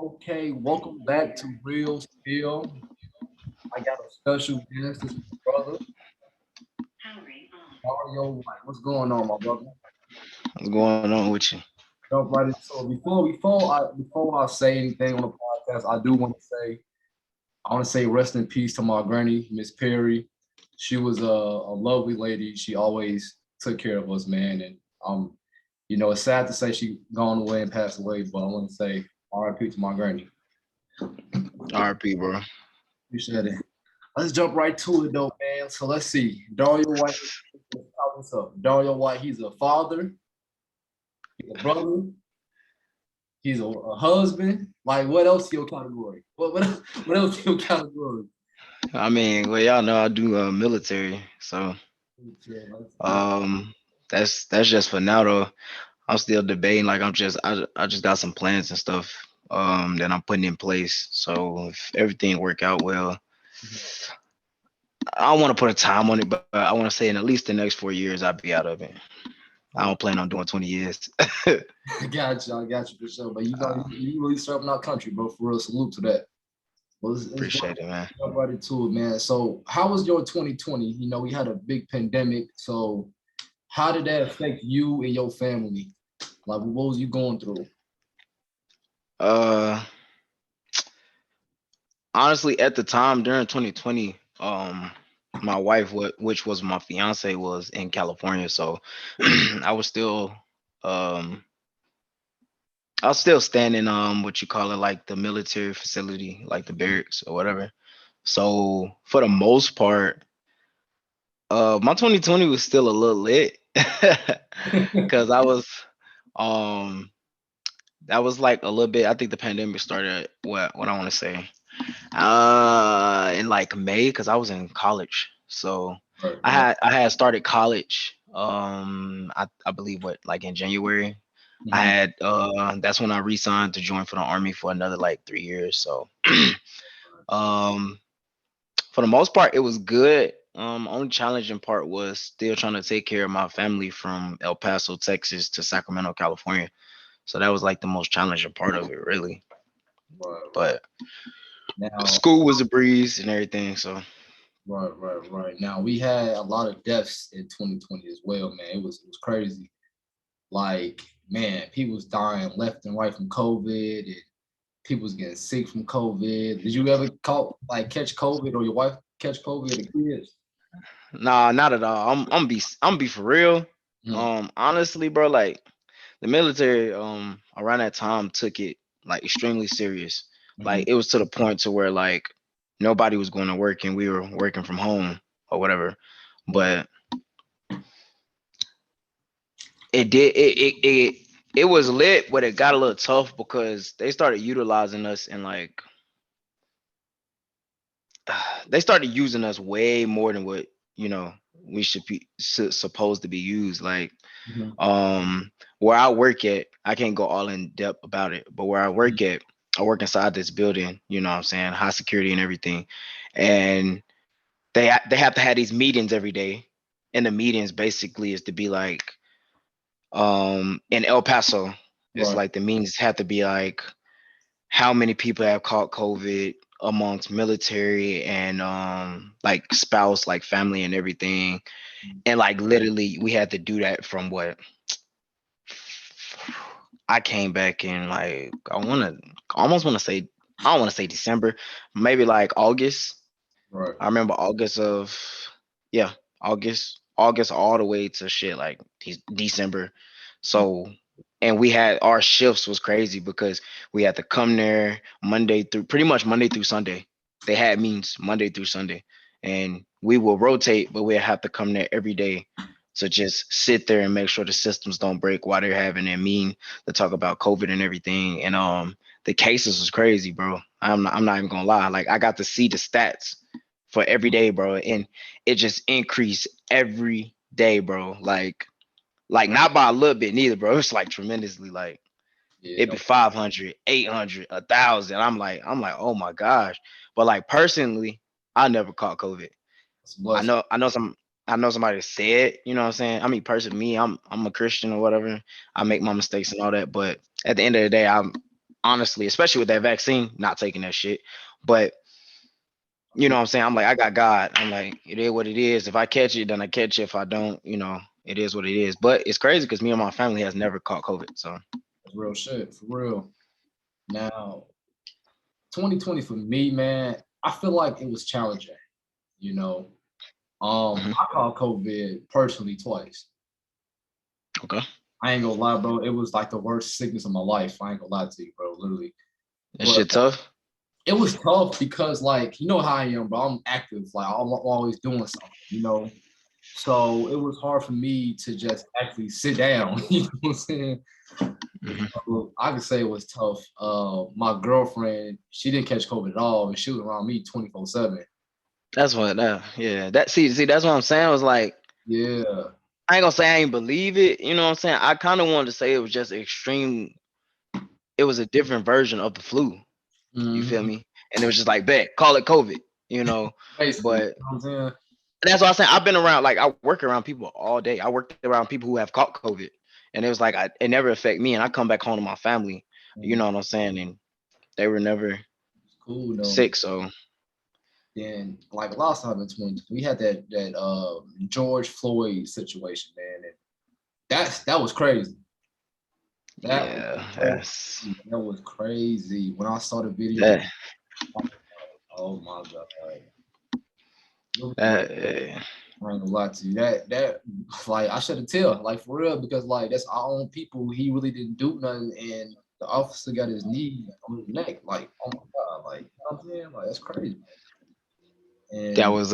Okay, welcome back to Real Spill. I got a special guest. This is my brother, Dario White. What's going on, my brother? What's going on with you? Jump right into it. Before I say anything on the podcast, I want to say rest in peace to my granny, Miss Perry. She was a lovely lady. She always took care of us, man. And it's sad to say she gone away and passed away, but I want to say R.I.P. to my granny. RP, bro. Appreciate it. Let's jump right to it though, man. So let's see. Dario White, what's up? Dario White, he's a father, he's a brother, he's a husband. Like, what else your category? What else your category? I mean, well, y'all know I do military, so Yeah, let's get um, that's just for now though. I'm still debating. Like I just got some plans and stuff that I'm putting in place. So if everything work out well, I don't want to put a time on it, but I want to say in at least the next 4 years I'll be out of it. I don't plan on doing 20 years. I got you for sure. But you really serving our country, bro. For real, salute to that. Well, let's Appreciate it, man. jump right into it, man. So, how was your 2020? We had a big pandemic. So, how did that affect you and your family? Like, what was you going through? Uh, Honestly, at the time during 2020, my wife, which was my fiance, was in California, so I was still, um, I was still staying in what you call it, like the military facility, like the barracks or whatever. So for the most part, my 2020 was still a little lit, because I was, um, that was like a little bit. I think the pandemic started. What I want to say. In like May, because I was in college. So Right, I right. had started college. I believe what, like in January. I Mhm. had That's when I re-signed to join for the army for another like 3 years. So um for the most part it was good. Only challenging part was still trying to take care of my family from El Paso, Texas to Sacramento, California. So that was like the most challenging part of it, really. Right, right. But Now, school was a breeze and everything. So right. Now we had a lot of deaths in 2020 as well, man. It was crazy. Like, man, people was dying left and right from COVID, and people was getting sick from COVID. Did you ever catch COVID, or your wife catch COVID, or the kids? nah, not at all. I'm be for real. Mhm, Honestly, bro, like the military around that time took it like extremely serious. mhm. Like it was to the point to where like nobody was going to work and we were working from home or whatever. Right. But it did it was lit, but it got a little tough because they started utilizing us and like they started using us way more than what you know we should be supposed to be used. Like Mhm, where I work at, I can't go all in depth about it, but where I mhm. work at, I work inside this building, you know what I'm saying, high security and everything. And they have to have these meetings every day. And the meetings basically is to be like in El Paso, it's Right. like the meetings have to be like how many people have caught COVID amongst military and like spouse, like family and everything. And like literally we had to do that from what I came back in like almost want to say, I don't want to say December, maybe like August. Right. I remember August of, yeah, August all the way to shit like December. So and we had our shifts was crazy because we had to come there Monday through pretty much Monday through Sunday. They had meetings Monday through Sunday, and we will rotate, but we have to come there every day to just sit there and make sure the systems don't break while they're having their meeting to talk about COVID and everything. And the cases was crazy, bro. I'm not even gonna lie. Like I got to see the stats for every day, bro, and it just increased every day, bro. Like not by a little bit neither, bro. It's like tremendously. Like it'd Yeah. be 500, 800, 1,000. I'm like, oh my gosh. But like personally, I never caught COVID. It's a I blessing. know I know some I know somebody said, you know what I'm saying? I mean, personally, me, I'm a Christian or whatever. I make my mistakes and all that, but at the end of the day, honestly, especially with that vaccine, not taking that shit. But you know what I'm saying? I'm like, I got God. I'm like, it is what it is. If I catch it, then I catch it. If I don't, it is what it is. But it's crazy because me and my family has never caught COVID. So That's real shit, for real. Now, 2020 for me, man, I feel like it was challenging. You know, mhm. I caught COVID personally twice. Okay. I ain't gonna lie, bro. It was like the worst sickness of my life. I ain't gonna lie to you, bro. Literally, That but shit tough. it was tough because, like, you know how I am, bro. I'm active. Like, I'm always doing something. You know, so it was hard for me to just actually sit down. You know what I'm saying? Mhm. So I could say it was tough. My girlfriend, she didn't catch COVID at all, and she was around me 24/7. That's what. Yeah. That see. That's what I'm saying. Was like, Yeah. I ain't gonna say I ain't believe it. You know what I'm saying? I kind of wanted to say it was just extreme. It was a different version of the flu. You feel Mm-hmm. me? And it was just like, bet, call it COVID. You know. Basically, you But know what I'm saying? that's what I'm saying. I've been around, like, I work around people all day. I worked around people who have caught COVID, and it was like it never affect me. And I come back home to my family. You know what I'm saying? And they were never It's cool though. sick. So Then, like last time in 2020, we had that George Floyd situation, man, and that was crazy. That was yeah, that's crazy. That was crazy. When I saw the video, that oh my god. that. I ain't gonna lie to you. That like I should have tell, like for real, because like that's our own people. He really didn't do nothing, and the officer got his knee on his neck. Like, oh my god, like you know what I'm saying? Like that's crazy. That And was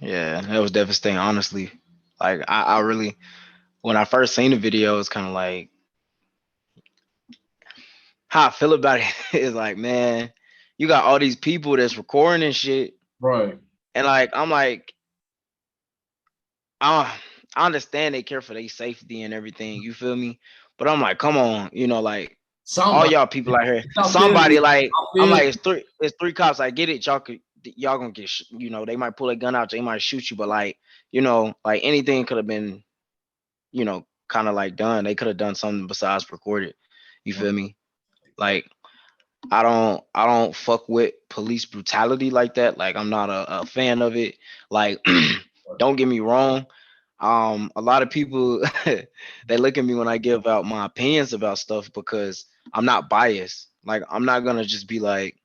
yeah, that was devastating. Honestly, like I really, when I first seen the video, it's kind of like how I feel about it is like, man, you got all these people that's recording and shit, right, and like I'm like, I I understand they care for their safety and everything. You feel me? But I'm like, come on, like all somebody y'all people out here, I feel somebody you. like I I'm feel like, you. it's three cops. I get it. Y'all gonna get, they might pull a gun out, they might shoot you, but like, like anything could have been, kind of like done. They could have done something besides recorded. You feel me? Like I don't fuck with police brutality like that. Like I'm not a fan of it. Like don't get me wrong. A lot of people they look at me when I give out my opinions about stuff because I'm not biased. Like I'm not gonna just be like,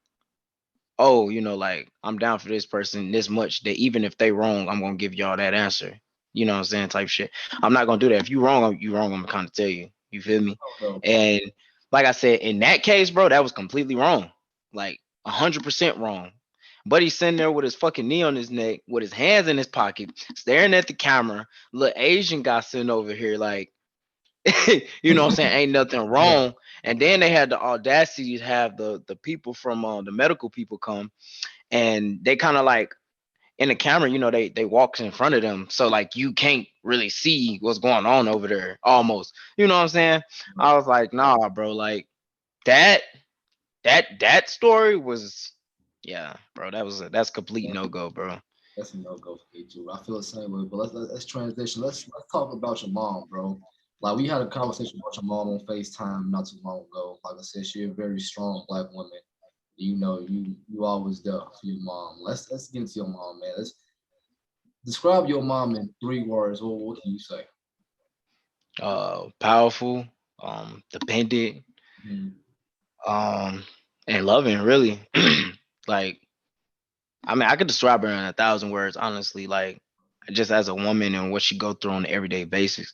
oh, like I'm down for this person this much that even if they wrong, I'm gonna give y'all that answer. You know what I'm saying? Type shit. I'm not gonna do that. If you wrong, you wrong. I'm gonna kind of tell you. You feel me? Though. And like I said, in that case, bro, that was completely wrong. Like 100% wrong. But he's sitting there with his fucking knee on his neck, with his hands in his pocket, staring at the camera. Little Asian guy sitting over here, like, you know what I'm saying? Ain't nothing Yeah, wrong. And then they had the audacity to have the people from the medical people come, and they kind of like in the camera, they walks in front of them, so like you can't really see what's going on over there almost. You know what I'm saying? I was like, nah, bro, like that that story was, yeah, bro, that's complete yeah, no go, bro. that's a no go for me too. I feel the same way. But let's transition. Let's talk about your mom, bro. Like we had a conversation about your mom on FaceTime not too long ago. Like I said, she's a very strong black woman. You know, you always there for your mom. Let's get into your mom, man. Let's describe your mom in 3 words. What can you say? Powerful, dependent, Mhm. um and loving, really. Like, I mean, I could describe her in 1,000 words, honestly. Like, just as a woman and what she go through on an everyday basis.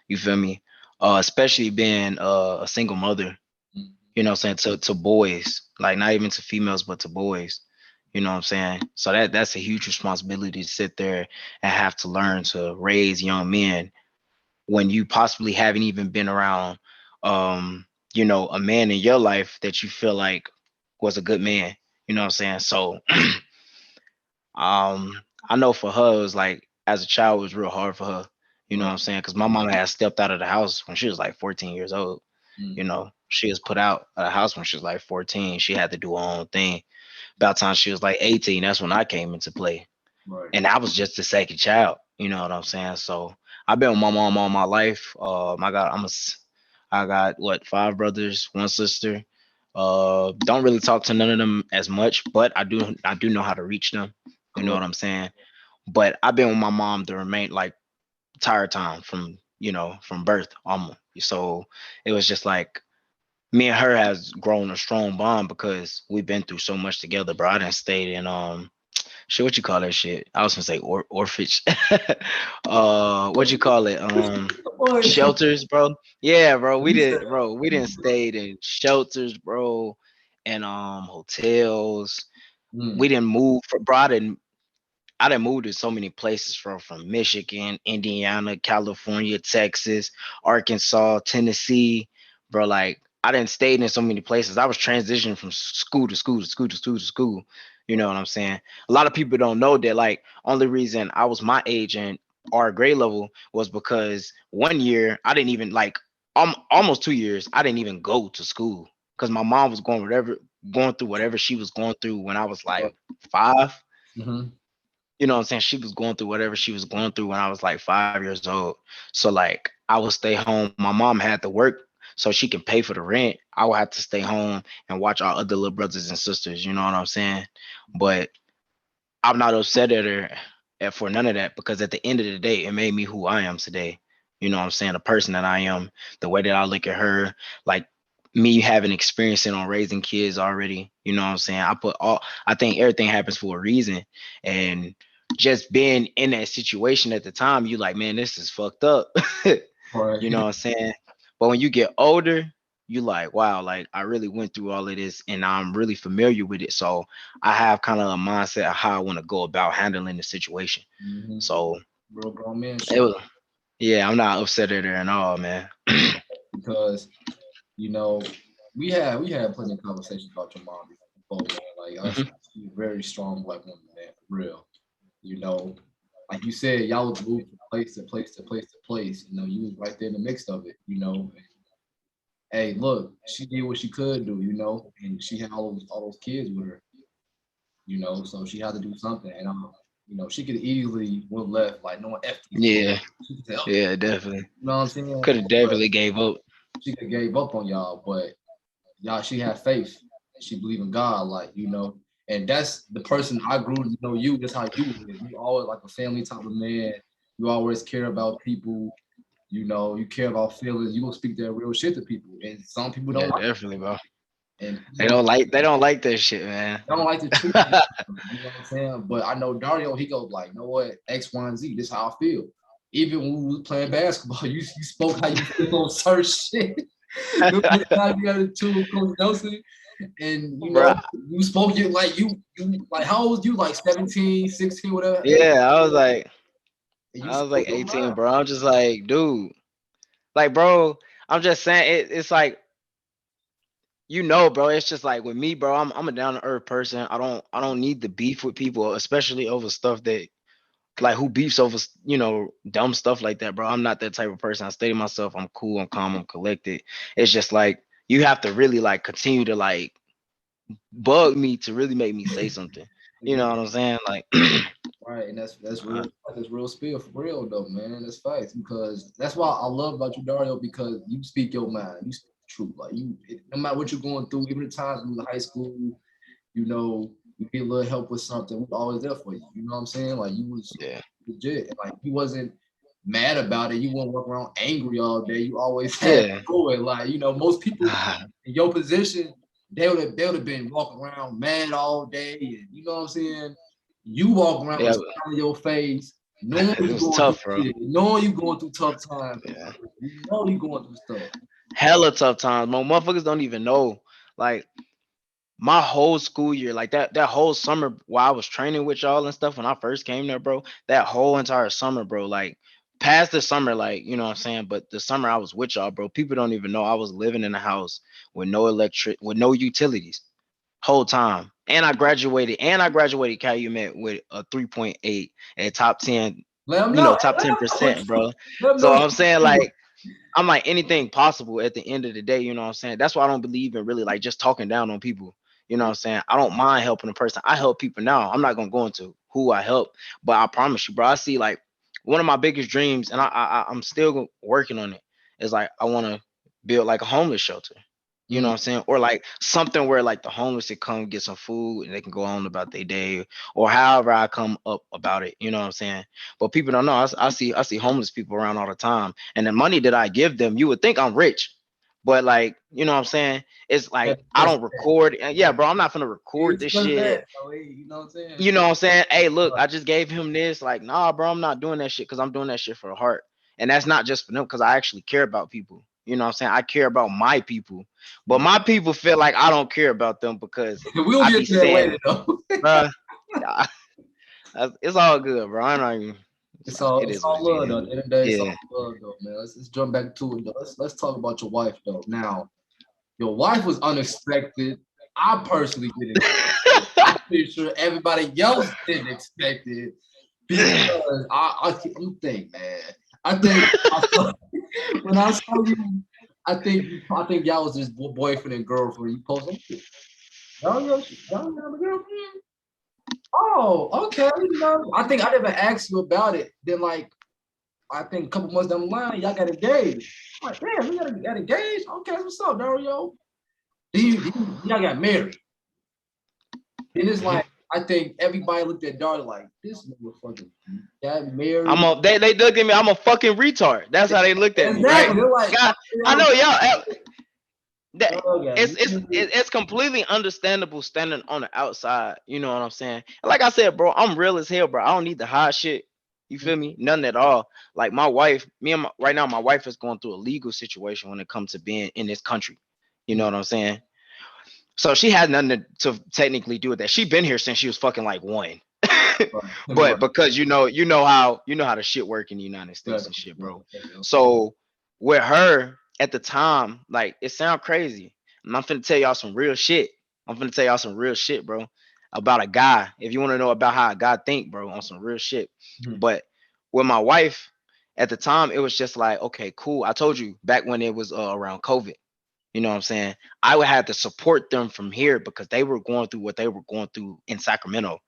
You feel me? Especially being a single mother. Mhm. You know what I'm saying, to boys, like not even to females, but to boys. You know what I'm saying? So that's a huge responsibility to sit there and have to learn to raise young men when you possibly haven't even been around, a man in your life that you feel like was a good man. You know what I'm saying? So I know for her, it was like as a child, it was real hard for her. You know what Right. I'm saying? Because my mama had stepped out of the house when she was like 14 years old. Mhm. She was put out of the house when she was like 14. She had to do her own thing. About time she was like 18, that's when I came into play. Right. And I was just the second child. You know what I'm saying? So I've been with my mom all my life. I got what, 5 brothers, 1 sister. Don't really talk to none of them as much, but I do know how to reach them. You know Correct. what I'm saying? But I've been with my mom the remain like entire time from from birth almost. So it was just like me and her has grown a strong bond because we've been through so much together, bro. I done stayed in shit, what you call that shit? I was gonna say orphanage. What you call it? Boy, Shelters, bro. Yeah, bro. We you said, did, bro. We didn't stayed in shelters, bro, and hotels. We mm, didn't move for bro. I done moved to so many places from Michigan, Indiana, California, Texas, Arkansas, Tennessee, bro. Like I didn't stayed in so many places. I was transitioning from school to school to school to school to school. You know what I'm saying? A lot of people don't know that. Like only reason I was my age and our grade level was because one year I didn't even like almost 2 years I didn't even go to school because my mom was going through whatever she was going through when I was like 5. mm-hmm. You know what I'm saying? She was going through whatever she was going through when I was like 5 years old. So like I would stay home. My mom had to work so she can pay for the rent. I would have to stay home and watch our other little brothers and sisters. You know what I'm saying? But I'm not upset at her for none of that because at the end of the day, it made me who I am today. You know what I'm saying? The person that I am, the way that I look at her, like me having experience on raising kids already. You know what I'm saying? I think everything happens for a reason. And just being in that situation at the time, you like, man, this is fucked up. Right. You know what I'm saying? But when you get older, you like, wow, like I really went through all of this and I'm really familiar with it. So I have kind of a mindset of how I want to go about handling the situation. Mm-hmm. So Real grown man it shit. was, yeah, I'm not upset at her at all, man. Because you know, we had plenty of conversations about your mom before, man. Like us, Mhm. she's a very strong black woman, man, for real. You know, like you said, y'all was moved from place to place to place to place. You know, you was right there in the mix of it. You know, and, hey, look, she did what she could do. You know, and she had all those kids with her. You know, so she had to do something. And you know, she could easily went left, like no one f these kids. Yeah, She could say, oh, yeah, definitely. you know what I'm saying? Could have But definitely gave up. she could gave up on y'all. But y'all, she had faith. She believed in God, like and that's the person I grew to know you. That's how you was. You always like a family type of man. You always care about people. You care about feelings. You will speak that real shit to people, and some people don't Yeah, like definitely, bro. it. And They don't like that shit, man. they don't like to treat you. You know what I'm saying? But I know Dario. He goes like, you know what? X, Y, and Z. This is how I feel. Even when we was playing basketball, you spoke how you feel on certain shit. Remember the time you had a tour with Coach Nelson? And Bro, you spoke it like you like how old was you? Like 17, 16, whatever age. yeah, I was like And you I was like spoke your 18, mind. bro. I'm just like, dude, like, bro, I'm just saying it's like, bro, it's just like with me, bro, I'm a down to earth person. I don't need the beef with people, especially over stuff that like who beefs over dumb stuff like that, bro. I'm not that type of person. I stay to myself. I'm cool, I'm calm, I'm collected. It's just like you have to really like continue to like bug me to really make me say something. You know what I'm saying? Like Right, and that's uh, real spill for real though, man. That's facts because that's why I love about you, Dario, because you speak your mind, you speak the truth. Like no matter what you're going through, even the times when you were in high school, you get a little help with something, we're always there for you. You know what I'm saying? Like you was yeah. legit, and like you wasn't mad about it. You won't walk around angry all day. You always had Yeah. joy. Like most people in your position, they would have been walking around mad all day, and you know what I'm saying. You walk around with a Yeah, smile on your face, knowing it you was going through tough, bro. shit, knowing you going through tough times. Yeah. You know you going through stuff. Hella tough times. Mo motherfuckers don't even know. Like my whole school year, like that whole summer while I was training with y'all and stuff when I first came there, bro. That whole entire summer, bro. Like past the summer, like you know what I'm saying. But the summer I was with y'all, bro. People don't even know I was living in a house with no electric, with no utilities, whole time. And I graduated Calumet with a 3.8 at top 10, Let them know. top Let them know 10%, what bro. let them So know I'm saying you like I'm like anything possible at the end of the day, you know what I'm saying? That's why I don't believe in really like just talking down on people. You know what I'm saying? I don't mind helping a person. I help people now. I'm not gonna go into who I help, but I promise you, bro. I see like one of my biggest dreams, and I'm still working on it. Is like I want to build like a homeless shelter. You know what Mm. I'm saying? Or like something where like the homeless can come get some food and they can go on about their day, or however I come up about it. You know what I'm saying? But people don't know. I see homeless people around all the time, and the money that I give them, you would think I'm rich, but like you know what I'm saying? It's like That's I just don't that. record. And yeah, bro, I'm not gonna record It's this just shit. that. So, you know what I'm saying? You know what I'm saying? Hey, look, Right. I just gave him this. Like, nah, bro, I'm not doing that shit because I'm doing that shit for the heart. And that's not just for them because I actually care about people. You know what I'm saying? I care about my people. But Mm. my people feel like I don't care about them because We'll I get be to that later, saying, though. bruh, it's all good, bro. I know it It's is what all it love though. is. At the end of the day, it's all Yeah. love though, man. Let's jump back to it though. Let's talk about your wife though. Now, your wife was unexpected. I personally didn't expect it. I'm pretty sure everybody else didn't expect it because I'm think, man. I think I saw, when I saw you, I think y'all was just boyfriend and girlfriend. You posted, y'all have a girlfriend? Oh, okay. You know, I think I never asked you about it. Then like I think a couple months down the line, y'all got engaged. I'm like, damn, we got engaged. Okay, what's up, Dario? Y'all got married. And it's like, I think everybody looked at Dario like, this motherfucker got I'm married. a they looked at me. I'm a fucking retard. That's how they looked at me, right? Exactly. They're like, God, I know y'all. That Dario got married. it's completely understandable standing on the outside. You know what I'm saying? Like I said, bro, I'm real as hell, bro. I don't need to hide shit. You feel me? Nothing at all. Like my wife, right now, my wife is going through a legal situation when it comes to being in this country. You know what I'm saying? So she had nothing to technically do with that. She been here since she was fucking like one. Right. But Right. because you know how the shit work in the United States and shit, bro. Right. So with her at the time, like it sound crazy. And I'm finna tell y'all some real shit. I'm finna tell y'all some real shit, bro. About a guy. If you want to know about how a guy think, bro, on some real shit. Mhm. But with my wife, at the time, it was just like, okay, cool. I told you back when it was around COVID. You know what I'm saying? I would have to support them from here because they were going through what they were going through in Sacramento.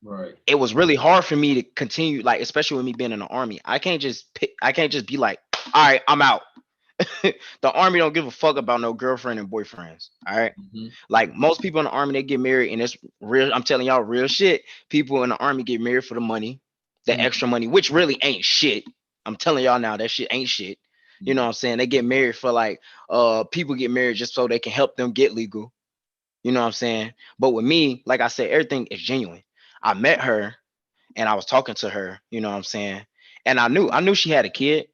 Right. It was really hard for me to continue, like especially with me being in the army. I can't just be like, all right, I'm out. The army don't give a fuck about no girlfriend and boyfriends. All right. Mhm. Like most people in the army, they get married, and it's real. I'm telling y'all real shit. People in the army get married for the money, the Mhm. extra money, which really ain't shit. I'm telling y'all now, that shit ain't shit. You know what I'm saying? They get married for like people get married just so they can help them get legal. You know what I'm saying? But with me, like I said, everything is genuine. I met her and I was talking to her, you know what I'm saying? And I knew she had a kid.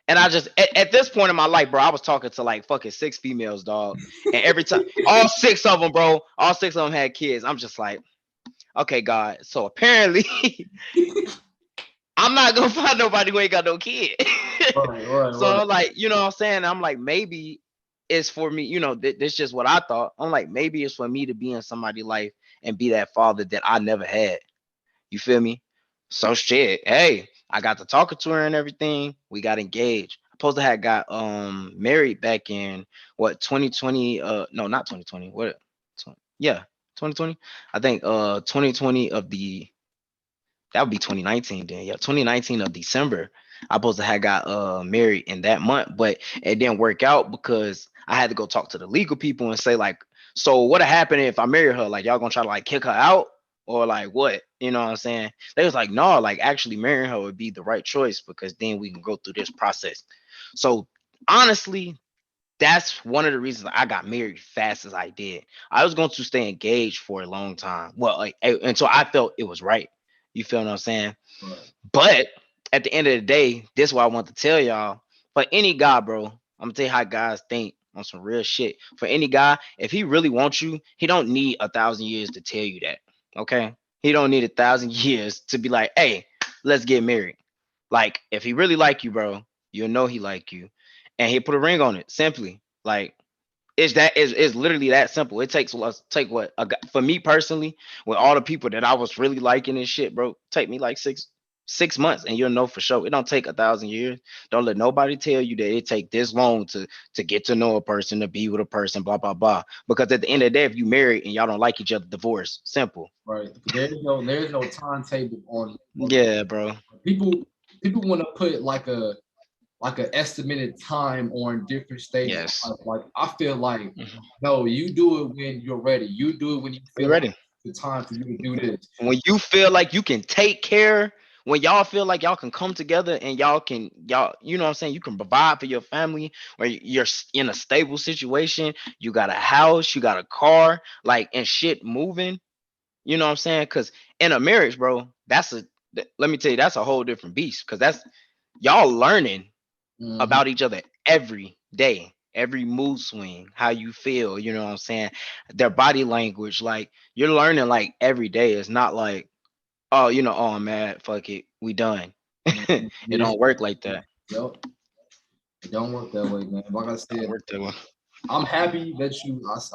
And I just at this point in my life, bro, I was talking to like fucking six females, dog. And every time, all six of them, bro, all six of them had kids. I'm just like, okay, God. So apparently, I'm not gonna find nobody who ain't got no kid. Right. So like, you know what I'm saying? I'm like, maybe it's for me, this just what I thought. I'm like, maybe it's for me to be in somebody's life and be that father that I never had. You feel me? So shit. Hey, I got to talking to her and everything. We got engaged. Supposed to have got married back in what 2020? No, not 2020. What? Yeah, 2020. I think 2020 of the that would be 2019 then. Yeah, 2019 of December. I supposed to have got married in that month, but it didn't work out because I had to go talk to the legal people and say like, so what happened if I marry her? Like y'all gonna try to like kick her out or like what? You know what I'm saying? They was like, no, like actually marrying her would be the right choice because then we can go through this process. So honestly, that's one of the reasons I got married fast as I did. I was going to stay engaged for a long time. Well, like until I felt it was right. You feel what I'm saying? Right. But at the end of the day, this is what I want to tell y'all. For any guy, bro, I'm gonna tell you how guys think on some real shit. For any guy, if he really wants you, he don't need 1,000 years to tell you that. Okay? He don't need 1,000 years to be like, hey, let's get married. Like, if he really like you, bro, you'll know he like you. And he put a ring on it. Simply. Like, it's literally that simple. It takes take what for me personally, with all the people that I was really liking and shit, bro. Take me like six months, and you'll know for sure. It don't take 1,000 years. Don't let nobody tell you that it take this long to get to know a person, to be with a person, blah blah blah. Because at the end of the day, if you married and y'all don't like each other, divorce. Simple. Right. There's no timetable on Yeah, bro. people people want to put like a like an estimated time on different stages of Yes. life. Like I feel like Mhm. no, you do it when you're ready. You do it when you You feel like ready? it's the time for you to do this. When you feel like you can take care, when y'all feel like y'all can come together and y'all, you know what I'm saying, you can provide for your family, or you're in a stable situation, you got a house, you got a car, like, and shit moving, you know what I'm saying? Because in a marriage, bro, let me tell you, that's a whole different beast. Because that's y'all learning Mhm. about each other every day, every mood swing, how you feel, you know what I'm saying? Their body language, like you're learning like every day. It's not like, oh, oh, I'm mad, fuck it, we done. Mhm. It Yeah, don't work like that. yep. It don't work that way, man. Like I Don't said, work that way. I'm happy that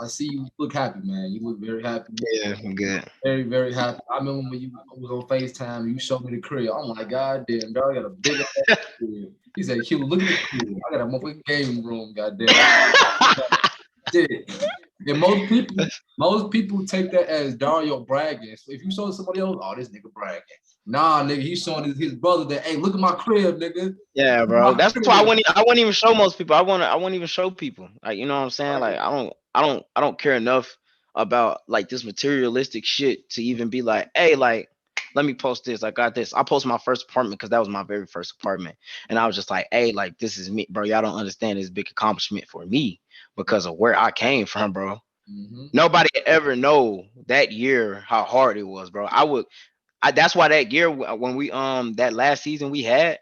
I see you look happy, man. You look very happy. Yeah, I'm good. Very, very happy. I remember when you was on FaceTime, you showed me the crib. I'm like, God damn, dog, I got a big ass crib. He said, Q, look at the crib. I got a motherfucking gaming room, goddamn. I did. And most people take that as Dario bragging. So if you show somebody else, oh, this nigga bragging. Nah, nigga, he's showing his brother that, hey, look at my crib, nigga. Look Yeah, at my bro. That's why crib. I wouldn't even show most people. I wouldn't even show people. Like, you know what I'm saying? Right. Like, I don't care enough about like this materialistic shit to even be like, hey, like, let me post this. I got this. I posted my first apartment because that was my very first apartment. And I was just like, hey, like, this is me, bro. Y'all don't understand this big accomplishment for me because of where I came from, bro. Mm-hmm. Nobody ever know that year how hard it was, bro. That's why that year when we that last season we had,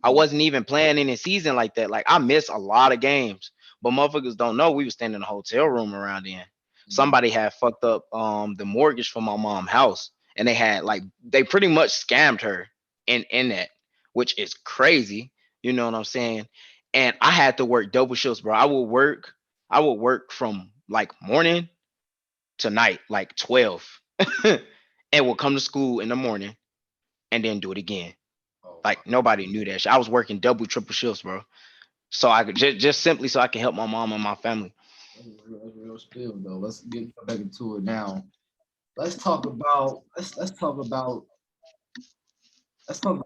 I wasn't even playing in the season like that. Like I missed a lot of games, but motherfuckers don't know we was staying in a hotel room around then. Mm-hmm. Somebody had fucked up the mortgage for my mom's house, and they pretty much scammed her in that, which is crazy. You know what I'm saying? And I had to work double shifts, bro. I would work from like morning to night, like 12, and would come to school in the morning and then do it again. Oh, wow. Like nobody knew that shit. I was working double, triple shifts, bro. So I could just simply so I can help my mom and my family. That's real spill though. Let's get back into it now. Let's talk about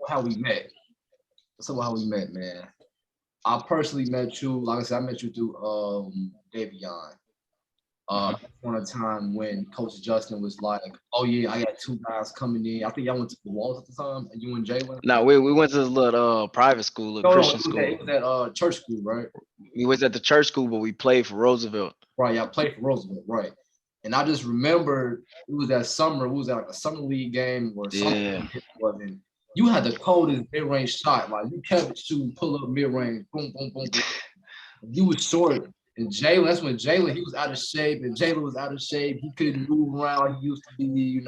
how we met. Let's talk about how we met, man. I personally met you, like I said, I met you through Davion. Mhm. One a time when Coach Justin was like, "Oh yeah, I got two guys coming in." I think y'all went to the Walls at the time, and you and Jalen. No, we went to this little private school, little No, Christian it was at school. it was at church school, right? We was at the church school, but we played for Roosevelt. Right. Y'all played for Roosevelt, right? And I just remember it was that summer. It was at like a summer league game or something. Yeah. It wasn't. You had the coldest mid range shot. Like you kept it shooting, pull up mid range, boom, boom, boom, boom. You was short. And Jalen, that's when Jalen, he was out of shape, and Jalen was out of shape. He couldn't move around like he used to be.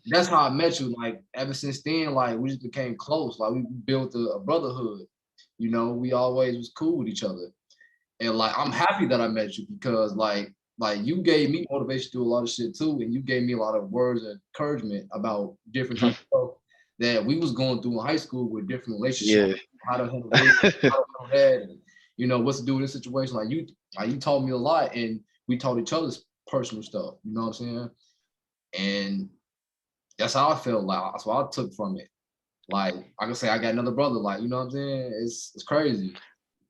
That's how I met you. Like ever since then, like we just became close. Like we built a brotherhood. We always was cool with each other. And like I'm happy that I met you because like you gave me motivation to do a lot of shit too, and you gave me a lot of words of encouragement about different Mhm. types of stuff that we was going through in high school with different relationships, Yeah. how to handle this, how to handle that, and what to do in this situation. Like you taught me a lot, and we taught each other's personal stuff. You know what I'm saying? And that's how I felt. Like that's what I took from it. Like I can say I got another brother. Like you know what I'm saying? It's crazy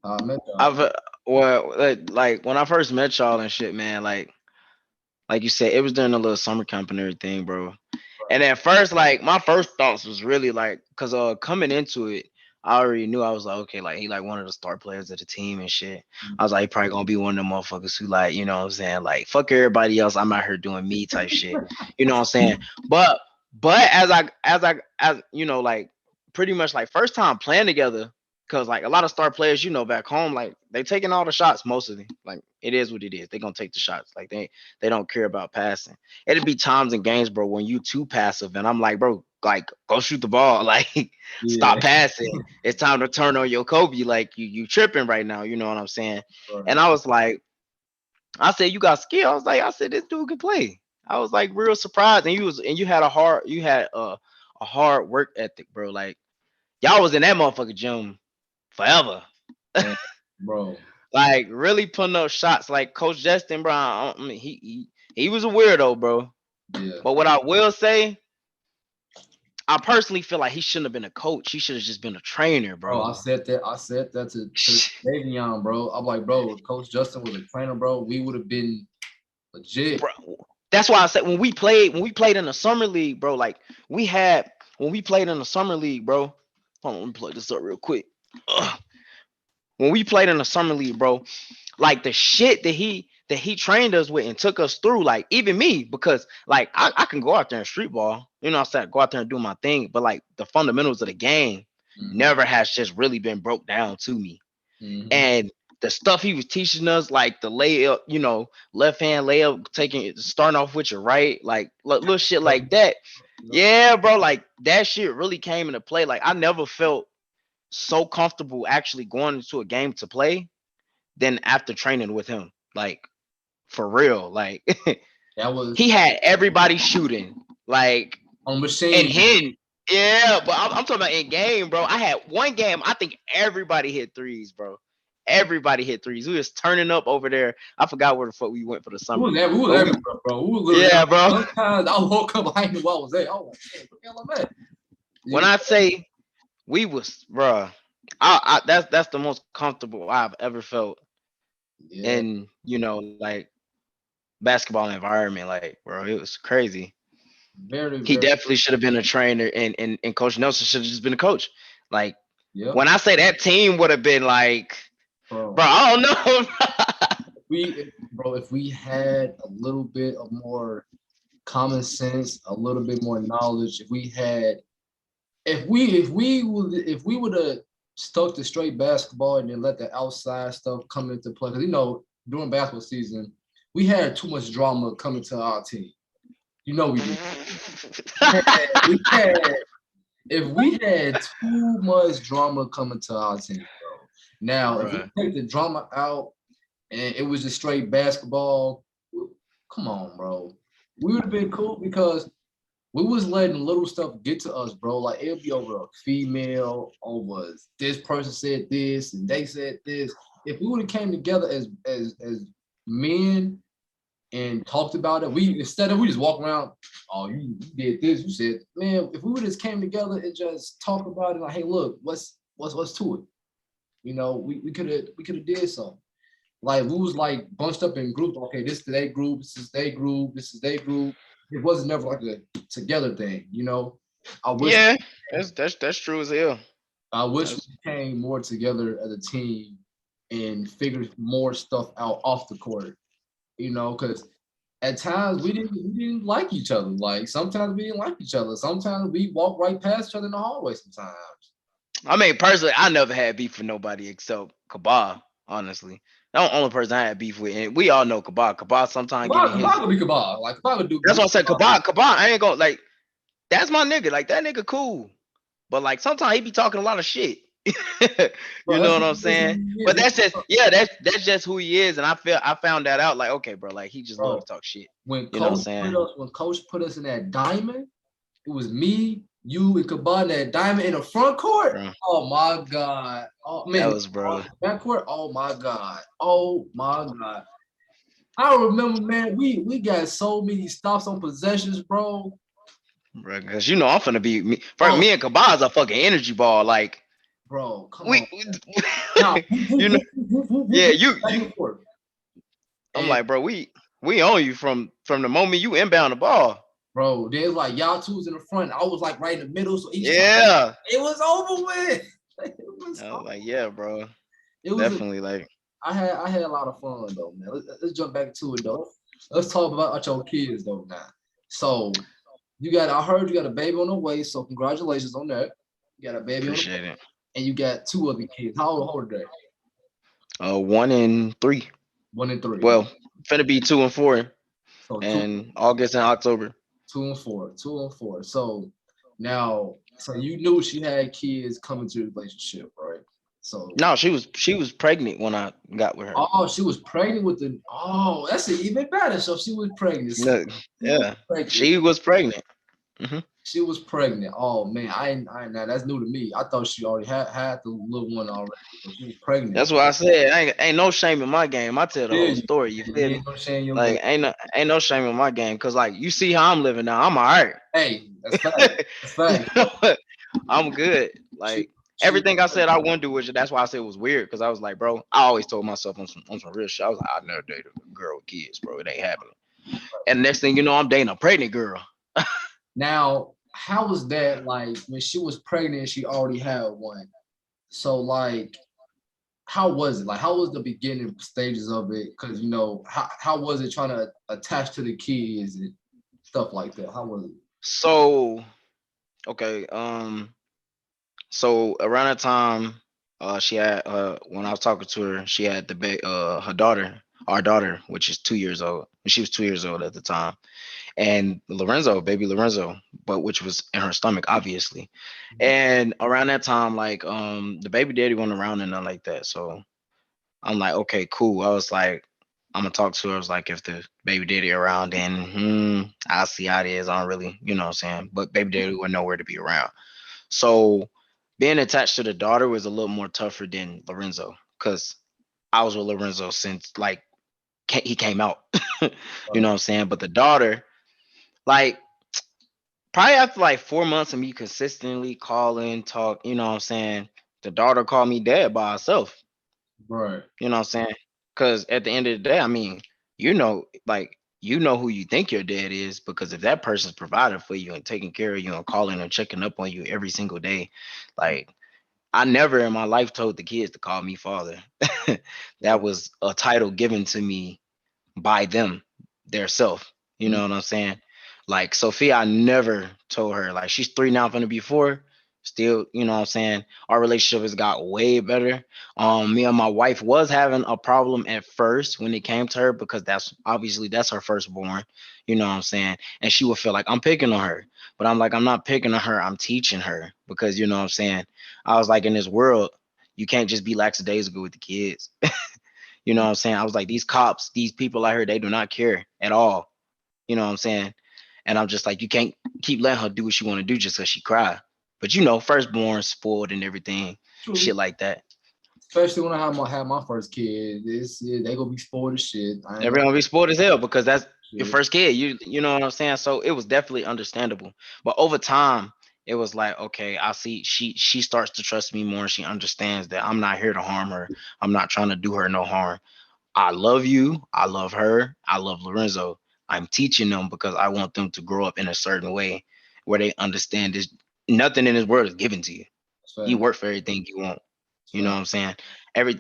how I met y'all. I've well, like when I first met y'all and shit, man. Like you said, it was during the little summer camp and everything, bro. And at first, like my first thoughts was really like, cause coming into it, I already knew I was like, okay, like he like one of the star players of the team and shit. I was like, he probably gonna be one of them motherfuckers who like, you know what I'm saying, like fuck everybody else, I'm out here doing me type shit. You know what I'm saying? But as like pretty much like first time playing together, cause like a lot of star players, back home, like they taking all the shots mostly. Like it is what it is. They gonna take the shots. Like they don't care about passing. It'd be times in games, bro, when you too passive, and I'm like, bro, like go shoot the ball, like Yeah. stop passing. It's time to turn on your Kobe. Like you tripping right now. You know what I'm saying? And Right. I was like, I said, you got skill. I said, this dude can play. I was like real surprised, and you had a hard work ethic, bro. Like y'all was in that motherfucker gym forever. Man, bro. Like really putting up shots. Like Coach Justin Brown, I mean, he was a weirdo, bro. Yeah. But what I will say, I personally feel like he shouldn't have been a coach. He should have just been a trainer, Bro, bro. I said that. I said that to Davion, bro. I'm like, bro, if Coach Justin was a trainer, bro, we would have been legit. Bro, that's why I said when we played in the summer league, bro. Like when we played in the summer league, bro. Hold on, let me plug this up real quick. Ugh. When we played in the summer league, bro, like the shit that he trained us with and took us through, like even me, because like I can go out there and street ball, I said go out there and do my thing, but like the fundamentals of the game Mm-hmm. never has just really been broke down to me. Mm-hmm. And the stuff he was teaching us, like the layup, left hand layup, starting off with your right, like little shit like that. Yeah, bro, like that shit really came into play. Like I never felt so comfortable actually going into a game to play than after training with him. Like for real, like That was he had everybody shooting, like on and machine. hitting. Yeah, but I'm talking about in game, bro. I had one game. I think everybody hit threes, bro. Everybody hit threes. We was turning up over there. I forgot where the fuck we went for the summer league, We was but everywhere, bro. We were literally yeah, bro. sometimes I woke up, I knew I was there. I was like, hey, what the hell I'm at? When You, I say we was, bro, that's the most comfortable I've ever felt yeah, in like basketball environment. Like, bro, it was crazy. very, He very, definitely should have been a trainer, and Coach Nelson should have just been a coach. Like yep, when I say that team would have been like, bro, bro. I don't know. Bro, if we had a little bit of more common sense, a little bit more knowledge, if we would have stuck to straight basketball and then let the outside stuff come into play, because during basketball season, we had too much drama coming to our team. We did. We had if we had too much drama coming to our team, bro. Now, if we Bruh. take the drama out and it was just straight basketball, come on, bro. We would have been cool because we was letting little stuff get to us, bro. Like it'll be over a female, over this person said this and they said this. If we would have came together as men and talked about it, we just walk around, oh, you did this, you said, man, if we would just came together and just talk about it, like, hey, look, what's to it? We could have did something. Like we was like bunched up in groups. Okay, this is their group, this is their group, this is their group. It wasn't never like a together thing. I wish Yeah, that's true as hell. I wish That's, we came more together as a team and figured more stuff out off the court. Because at times we didn't like each other. Like sometimes we didn't like each other. Sometimes we walk right past each other in the hallway. Sometimes. I mean, personally, I never had beef with nobody except Kabah. Honestly, the only person I had beef with, and we all know Kabah. Kabah sometimes get in his. Kabag be Kabag. Like Kabag do. That's what I said. Kabah. I ain't gonna like. That's my nigga. Like that nigga cool. But like sometimes he be talking a lot of shit. Bro, You know what I'm saying? But that's just that's just who he is. And I found that out like, okay, bro, like he just love bro. to talk shit. When You know what I'm coach saying? put us in that diamond, it was me, you, and Kabag in that diamond in the front court. Bro, Oh my god. Oh that man, was bro. back court. Oh my god. Oh my god. I remember, man. We got so many stops on possessions, bro. Bro, cause I'm finna be me. For Oh, me and Kabaz a fucking energy ball. Like bro, come we, on. Now, you know, yeah, back you. and forth. I'm And like, bro, we own you from the moment you inbound the ball. bro, there's like y'all two was in the front. I was like right in the middle. So each time Yeah. it was over with. I was like, yeah, bro, It was a, definitely. Like, I had a lot of fun though, man. Let's jump back to it though. Let's talk about your kids though now. So I heard you got a baby on the way, so congratulations on that. You got a baby on the way, appreciate it. and you got two other kids. How old are they? 1 and 3. 1 and 3. Well, finna be 2 and 4 So two, in August and October. 2 and 4, 2 and 4. So now, so you knew she had kids coming to the relationship, right? So, No, she was pregnant when I got with her. oh, she was pregnant with the. Oh, that's even better. So she was pregnant. Look, She was yeah, pregnant. she was pregnant. hmm She was pregnant. Oh man, I ain't now that's new to me. I thought she already had the little one already, but she was pregnant. That's what I said. Ain't no shame in my game. I tell the Yeah, whole you, story. You you feel ain't me? no shame in your game. Like ain't no shame in my game. Cause like you see how I'm living now. I'm all right. Hey, that's fact. That's You fact. know, I'm good. She Like she was everything I said I pregnant. wouldn't do with you. That's why I said it was weird. Cause I was like, bro, I always told myself on some real shit. I was like, I never dated a girl with kids, bro. It ain't happening. And next thing you know, I'm dating a pregnant girl. Now, how was that like when she was pregnant? She already had one. So like, how was it? Like, how was the beginning stages of it? Because how was it trying to attach to the kids and stuff like that? How was it? So okay, so around that time, she had when I was talking to her, she had her daughter, our daughter, which is 2 years old. She was 2 years old at the time, and Lorenzo, baby Lorenzo, but which was in her stomach, obviously. And around that time, like the baby daddy wasn't around and nothing like that. So I'm like, okay, cool. I was like, I'm gonna talk to her. I was like, if the baby daddy around, then I'll see how it is. I don't really, you know what I'm saying. But baby daddy was nowhere to be around. So being attached to the daughter was a little more tougher than Lorenzo because I was with Lorenzo since like he came out. You know Right. what I'm saying? But the daughter, like probably after like 4 months of me consistently calling, talk, you know what I'm saying? The daughter called me dad by herself. Right. You know what I'm saying? Because at the end of the day, I mean, like you know who you think your dad is because if that person's providing for you and taking care of you and calling and checking up on you every single day, like I never in my life told the kids to call me father. That Right. was a title given to me by them, their self. You Mhm. know what I'm saying? Like Sophia, I never told her. Like she's 3 now, finna be 4. Still, you know what I'm saying? Our relationship has got way better. Me and my wife was having a problem at first when it came to her because that's her firstborn. You know what I'm saying? And she would feel like I'm picking on her. But I'm like, I'm not picking on her, I'm teaching her because you know what I'm saying? I was like, in this world, you can't just be lackadaisical with the kids. You know what I'm saying? I was like, these cops, these people out here, they do not care at all. You know what I'm saying? And I'm just like, you can't keep letting her do what she want to do just because she cry. But you know, firstborn, spoiled and everything, True. shit like that. Especially when I had my first kid, they gonna be spoiled as shit. I ain't gonna Everyone be spoiled as hell because that's your shit. first kid. You know what I'm saying? So it was definitely understandable. But over time, it was like, okay, I see she starts to trust me more and she understands that I'm not here to harm her. I'm not trying to do her no harm. I love you. I love her. I love Lorenzo. I'm teaching them because I want them to grow up in a certain way where they understand this. Nothing in this world is given to you. That's You fact. work for everything you want. That's You know fact. what I'm saying? Every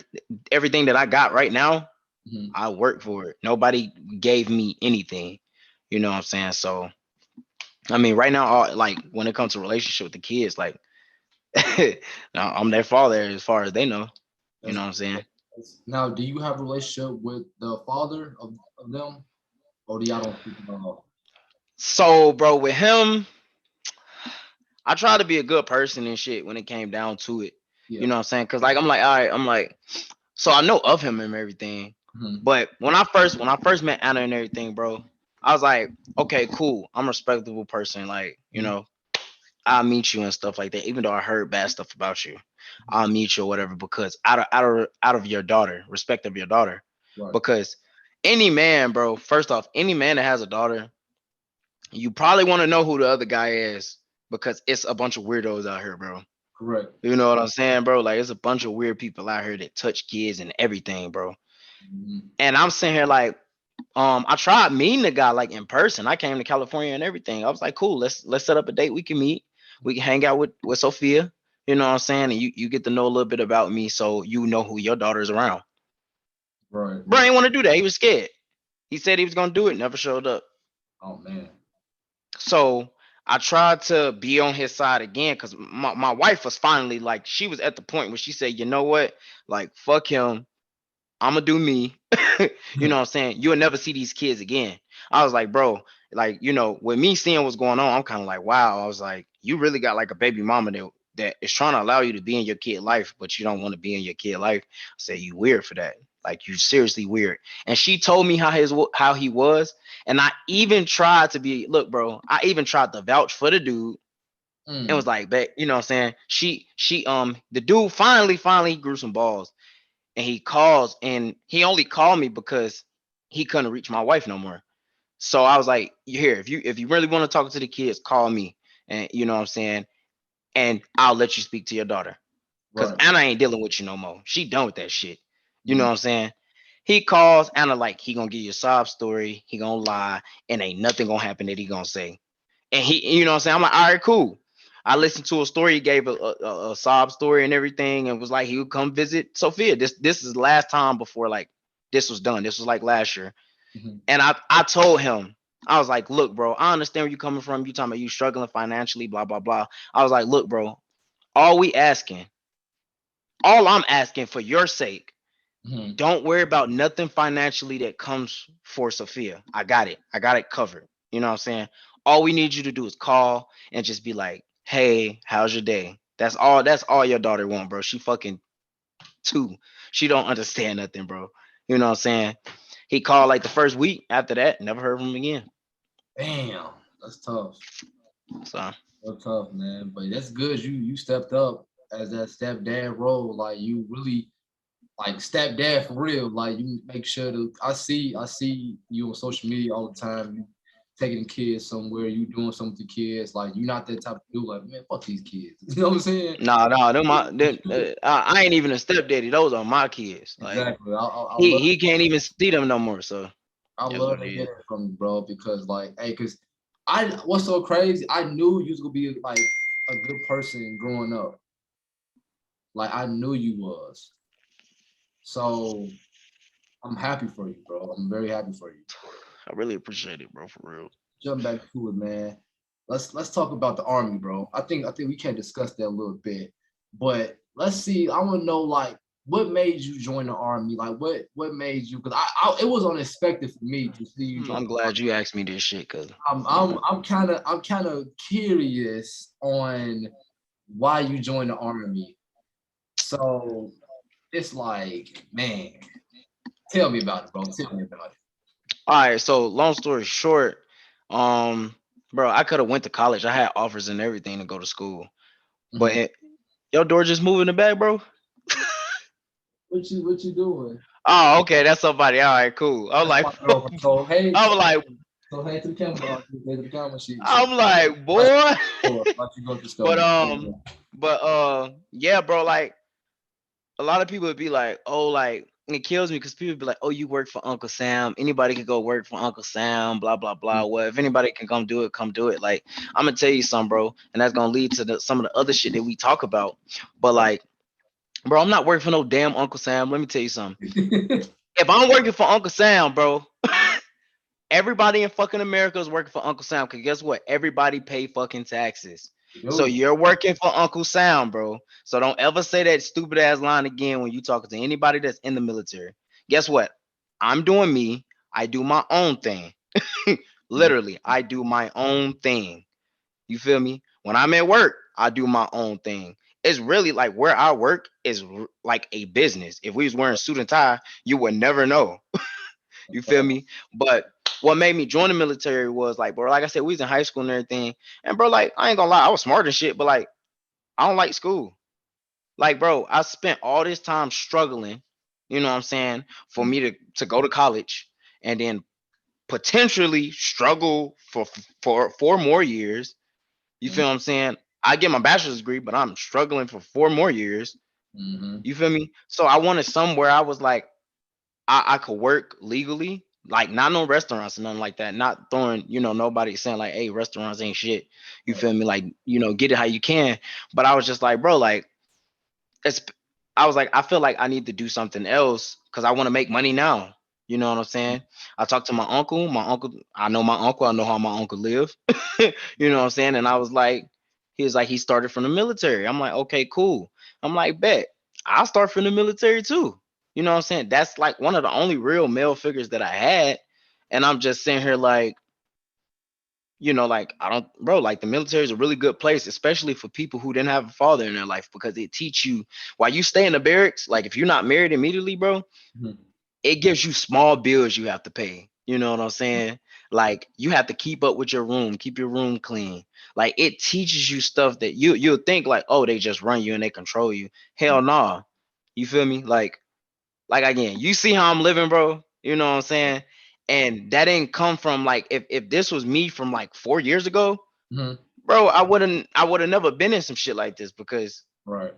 everything that I got right now, Mhm. I work for it. Nobody gave me anything. You know what I'm saying? So I mean, right now, like when it comes to relationship with the kids, like I'm their father as far as they know. You That's, know what I'm saying? now, do you have a relationship with the father of them, or do y'all don't speak at all? So, bro, with him, I try to be a good person and shit when it came down to it. Yeah. You know what I'm saying? Cause like I'm like, all right, I'm like, so I know of him and everything. Mhm. But when I first met Anna and everything, bro, I was like, okay, cool. I'm a respectable person. Like, Mhm. I'll meet you and stuff like that. Even though I heard bad stuff about you, I'll meet you or whatever because out of your daughter, respect of your daughter. Right. Because any man, bro, first off, any man that has a daughter, you probably want to know who the other guy is because it's a bunch of weirdos out here, bro. Correct. You know what I'm saying, bro? Like it's a bunch of weird people out here that touch kids and everything, bro. Mhm. And I'm sitting here like, I tried meeting the guy like in person. I came to California and everything. I was like, cool, let's set up a date. We can meet. We can hang out with Sophia. You know what I'm saying? And you get to know a little bit about me so you know who your daughter's around. Right. Bro, Right. ain't want to do that. He was scared. He said he was gonna do it, never showed up. Oh man. So I tried to be on his side again because my wife was finally like, she was at the point where she said, you know what? Like, fuck him. I'm gonna do me. You know what I'm saying? You'll never see these kids again. I was like, bro, like, with me seeing what's going on, I'm kind of like, wow. I was like, you really got like a baby mama that is trying to allow you to be in your kid life, but you don't want to be in your kid life. I said, you weird for that. Like you seriously weird. And she told me how he was. And I even tried to be, look, bro, I even tried to vouch for the dude and was Mm, like, bet, you know what I'm saying? The dude finally grew some balls and he calls and he only called me because he couldn't reach my wife no more. So I was like, here, if you really want to talk to the kids, call me. And you know what I'm saying? And I'll let you speak to your daughter. Cause right. Anna ain't dealing with you no more. She done with that shit. You know Mm, what I'm saying? He calls Anna like he gonna give you a sob story, he gonna lie, and ain't nothing gonna happen that he gonna say. And he, you know what I'm saying? I'm like, all right, cool. I listened to a story. He gave a sob story and everything, and was like he would come visit Sophia. This is the last time before like this was done. This was like last year. mhm, And I told him, I was like, look, bro, I understand where you coming from. You talking about you struggling financially, blah, blah, blah. I was like, look, bro, all we asking, all I'm asking for your sake, mhm. don't worry about nothing financially that comes for Sophia. I got it. I got it covered. You know what I'm saying? All we need you to do is call and just be like, hey, how's your day? That's all your daughter want, bro. She fucking two. She don't understand nothing, bro. You know what I'm saying? He called like the first week. After that, never heard from him again. Damn, that's tough. So That's tough, man. But that's good. You stepped up as that stepdad role. Like you really like stepdad for real. Like you make sure to. I see you on social media all the time. You taking the kids somewhere. You doing something with the kids. Like you're not that type of dude. Like man, fuck these kids. You know what I'm saying? no, I ain't even a stepdaddy. Those are my kids. Like Exactly. I he love he can't even see them no more. So I that's what love it to hear is. that from you, bro. Because like, hey, because I what's so crazy? I knew you was gonna be like a good person growing up. Like I knew you was. So I'm happy for you, bro. I'm very happy for you. I really appreciate it, bro, for real. Jump back to it, man. Let's talk about the army, bro. I think we can discuss that a little bit, but let's see. I want to know like what made you join the army? Like what made you? Because I it was unexpected for me to see you join. I'm glad you asked me this shit, cause I'm you I'm know, I'm kind of curious on why you joined the army. So it's like, man, tell me about it, bro. Tell me about all right. So long story short, um, bro, I could have went to college. I had offers and everything to go to school, it. but Mhm. your door just moving the back, bro. What you doing? Oh, okay, that's somebody. All right, cool. I'm That's like, my girlfriend. So hey, I'm like, hey to the camera, hey to the camera. She I'm like, watch boy. you go to the store, But bro. yeah, bro, like a lot of people would be like, oh, like and it kills me because people be like, oh, you work for Uncle Sam. Anybody could go work for Uncle Sam, blah, blah, blah. Well, if anybody can come do it, come do it. Like, I'm gonna tell you something, bro. And that's gonna lead to some of the other shit that we talk about. But Right. like, bro, I'm not working for no damn Uncle Sam. Let me tell you something. If I'm working for Uncle Sam, bro, everybody in fucking America is working for Uncle Sam. Cause guess what? Everybody pay fucking taxes. So Yo, you're working for Uncle Sam, bro. So don't ever say that stupid ass line again when you talking to anybody that's in the military. Guess what? I'm doing me. I do my own thing. Literally, I do my own thing. You feel me? When I'm at work, I do my own thing. It's really like where I work is like a business. If we was wearing suit and tie, you would never know. You feel me? But what made me join the military was like, bro, like I said, we was in high school and everything. And bro, like, I ain't gonna lie, I was smart and shit, but like, I don't like school. Like, bro, I spent all this time struggling, you know what I'm saying, for me to go to college and then potentially struggle for 4 more years. You feel what I'm saying? I get my bachelor's degree, but I'm struggling for 4 more years. mm-hmm. You feel me? So I wanted somewhere I was like, I could work legally, like not no restaurants and nothing like that. Not throwing, nobody saying like, hey, restaurants ain't shit. You Right. feel me? Like, get it how you can. But I was just like, bro, like it's I was like, I feel like I need to do something else because I want to make money now. You know what I'm saying? I talked to my uncle. My uncle, I know my uncle. I know how my uncle live. You know what I'm saying? And I was like, he was like, he started from the military. I'm like, okay, cool. I'm like, bet I'll start from the military too. You know what I'm saying? That's like one of the only real male figures that I had. And I'm just sitting here like, like I don't, bro, like the military is a really good place, especially for people who didn't have a father in their life because it teach you while you stay in the barracks. Like if you're not married immediately, bro, Mhm. it gives you small bills you have to pay. You know what I'm saying? Like you have to keep up with your room, keep your room clean. Like it teaches you stuff that you'll think like, oh, they just run you and they control you. Hell no. You feel me? Like again, you see how I'm living, bro. You know what I'm saying? And that didn't come from like if this was me from like 4 years ago, Mhm. bro, I would have never been in some shit like this because Right.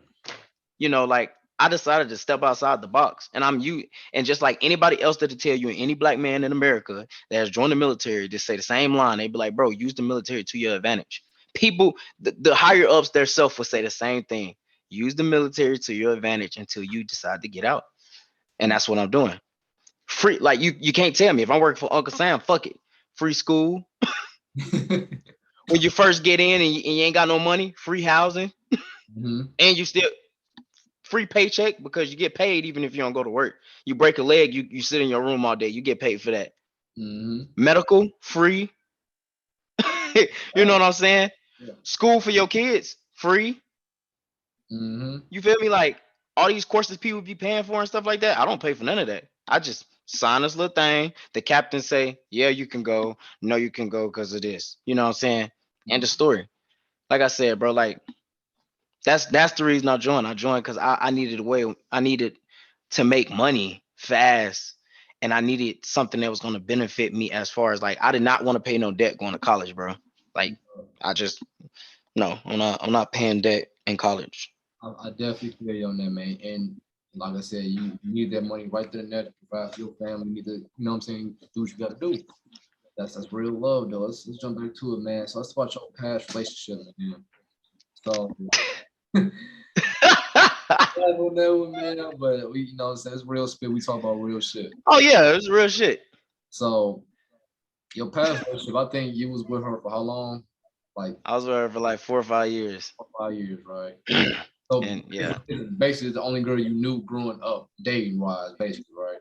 like I decided to step outside the box. And I'm you and just like anybody else that'll tell you, any black man in America that has joined the military, just say the same line. They be like, bro, use the military to your advantage. People, the higher ups their self will say the same thing. Use the military to your advantage until you decide to get out. And Mm. that's what I'm doing. Free, like you can't tell me if I'm working for Uncle Sam, fuck it. Free school. When you first get in and you ain't got no money, free housing, Mhm. and you still free paycheck because you get paid even if you don't go to work. You break a leg, you sit in your room all day, you get paid for that. Mhm. Medical free. You know Right. what I'm saying? Yeah. School for your kids free. Mhm. You feel me? Like all these courses people be paying for and stuff like that. I don't pay for none of that. I just sign this little thing. The captain say, yeah, you can go. No, you can go because of this. You know what I'm saying? End of story. Like I said, bro, like that's the reason I joined. I joined because I needed a way. I needed to make money fast, and I needed something that was going to benefit me as far as like I did not want to pay no debt going to college, bro. Like I just no, I'm not paying debt in college. I definitely feel you on that, man. And like I said, you need that money right there and there to provide for your family. You need to, you know what I'm saying, do what you got to do. That's real love, though. Let's jump back to it, man. So let's talk about your past relationship, man. So on that one, man. But we, you know, what I'm saying, it's real spit. We talk about real shit. Oh yeah, it's real shit. So your past relationship, I think you was with her for how long? Like I was with her for like 4 or 5 years, 5 years, right? So and yeah, it's basically the only girl you knew growing up, dating wise, basically, right?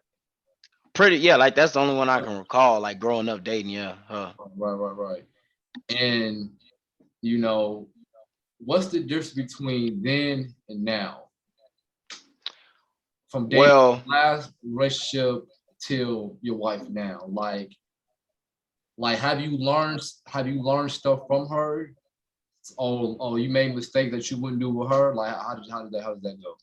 pretty yeah. Like that's the only one I can recall. Like growing up dating, yeah. Right. And you know, what's the difference between then and now? From dating Well, last relationship till your wife now? Like have you learned stuff from her? Or you made mistakes that you wouldn't do with her? Like how did that go?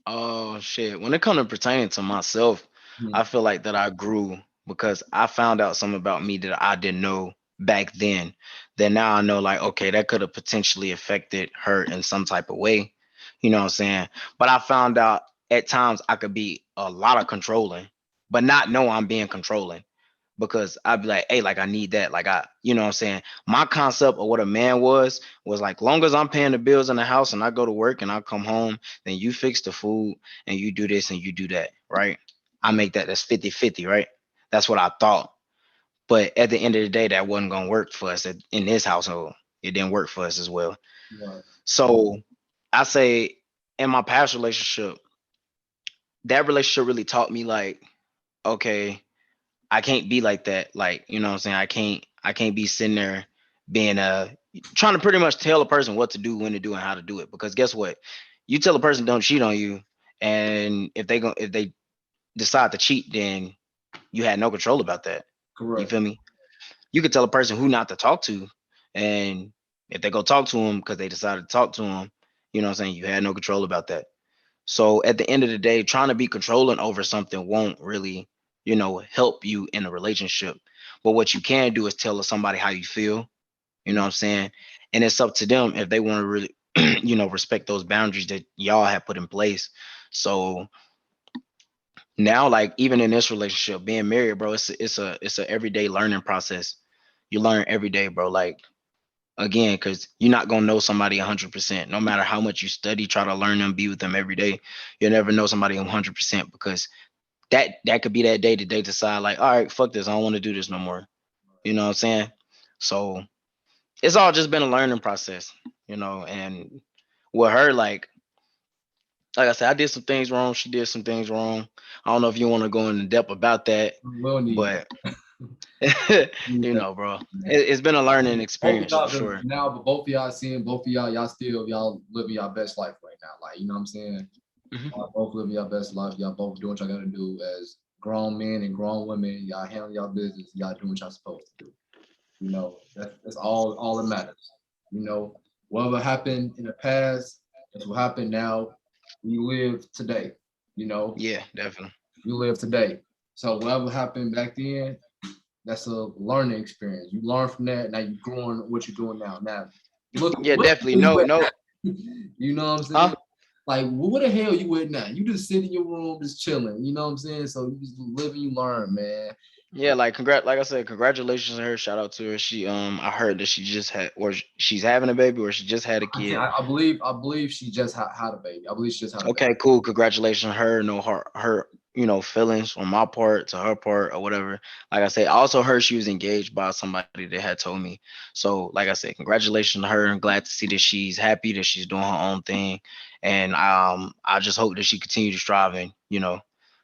oh shit. When it comes to pertaining to myself, Hmm. I feel like that I grew because I found out something about me that I didn't know back then. That now I know, like, okay, that could have potentially affected her in some type of way. You know what I'm saying? But I found out at times I could be a lot of controlling, but not know I'm being controlling because I'd be like, hey, like I need that. Like you know what I'm saying? My concept of what a man was like, long as I'm paying the bills in the house and I go to work and I come home, then you fix the food and you do this and you do that, right? I make that's 50-50, right? That's what I thought. But at the end of the day, that wasn't gonna work for us in this household. It didn't work for us as well. Right. So I say in my past relationship, that relationship really taught me like, okay, I can't be like that. Like, you know what I'm saying? I can't be sitting there being trying to pretty much tell a person what to do, when to do, and how to do it. Because guess what? You tell a person don't cheat on you, and if they decide to cheat, then you had no control about that. You Correct. feel me? You could tell a person who not to talk to, and if they go talk to him because they decided to talk to him, you know what I'm saying? You had no control about that. So at the end of the day, trying to be controlling over something won't really, help you in a relationship. But what you can do is tell somebody how you feel, you know Mm. what I'm saying? And it's up to them if they want to really, respect those boundaries that y'all have put in place. So now, like even in this relationship, being married, bro, it's a everyday learning process. You learn every day, bro. Like again, because you're not gonna know somebody 100%. No matter how much you study, try to learn them, be with them every day. You'll never know somebody 100% because that could be that day that they decide like, all right, fuck this, I don't want to do this no more. You know what I'm saying? So it's all just been a learning process, and with her, like I said, I did some things wrong. She did some things wrong. I don't know if you want to go into depth about that, We'll need but need that, bro, man. it's been a learning Both of experience for y'all, 'cause sure. now, but both of y'all seeing both of y'all, y'all living y'all best life right now. Like, you know what I'm saying? Mhm. Y'all both living your best life. Y'all both doing what y'all gotta do as grown men and grown women. Y'all handle y'all business. Y'all doing what y'all supposed to do. That's all that matters. Whatever happened in the past, that's what happened now. We live today. You know, Yeah, definitely. you live today. So whatever happened back then, that's a learning experience. You learn from that. Now you're growing what you're doing now. Now, Yeah, what definitely. are you No, at no, now? You know what I'm saying? huh? Like, what the hell you with now? You just sit in your room, just chilling. You know what I'm saying? So you just live and you learn, man. Yeah, like like I said, congratulations to her. Shout out to her. She I heard that she just had or she's having a baby or she just had a kid. I believe she just had a baby. I believe she just had a baby. Okay, cool. Congratulations to her. No her feelings on my part to her part or whatever. Like I said, I also heard she was engaged by somebody that had told me. So like I said, congratulations to her. I'm glad to see that she's happy that she's doing her own thing. And I just hope that she continue to strive and,